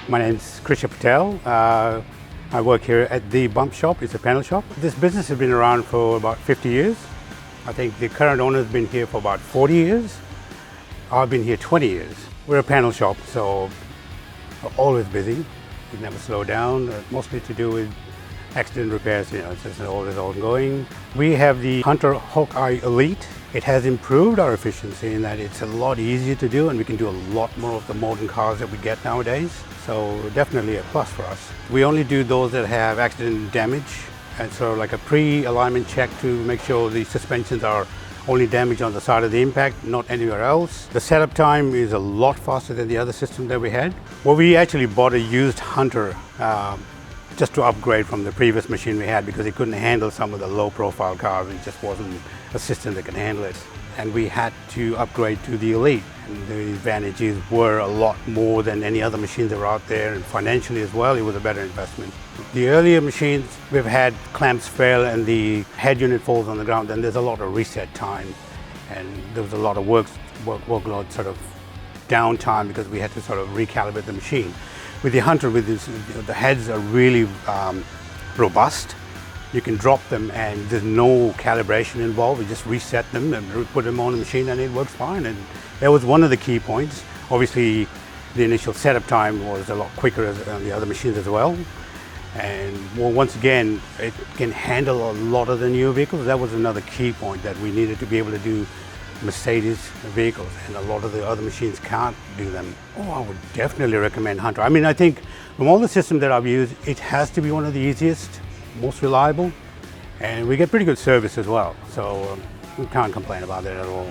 My name's Patel. I work here at the Bump Shop. It's a panel shop. This business has been around for about 50 years. I think the current owner has been here for about 40 years. I've been here 20 years. We're a panel shop, so we're always busy. We never slow down, mostly to do with accident repairs. It's just always ongoing. We have the Hunter Hawkeye Elite. It has improved our efficiency in that it's a lot easier to do, and we can do a lot more of the modern cars that we get nowadays. So definitely a plus for us. We only do those that have accident damage, and so like a pre-alignment check to make sure the suspensions are only damaged on the side of the impact, not anywhere else. The setup time is a lot faster than the other system that we had. Well, we actually bought a used Hunter just to upgrade from the previous machine we had because it couldn't handle some of the low profile cars. It just wasn't a system that could handle it. And we had to upgrade to the Elite. And the advantages were a lot more than any other machines that were out there, and financially as well, it was a better investment. The earlier machines, we've had clamps fail and the head unit falls on the ground, and there's a lot of reset time. And there was a lot of workload sort of downtime because we had to sort of recalibrate the machine. With the Hunter, the heads are really robust. You can drop them and there's no calibration involved. We just reset them and put them on the machine and it works fine. And that was one of the key points. Obviously, the initial setup time was a lot quicker on the other machines as well. And well, once again, it can handle a lot of the new vehicles. That was another key point, that we needed to be able to do Mercedes vehicles, and a lot of the other machines can't do them. Oh, I would definitely recommend Hunter. I mean, I think from all the systems that I've used, it has to be one of the easiest, most reliable, and we get pretty good service as well. So we can't complain about it at all.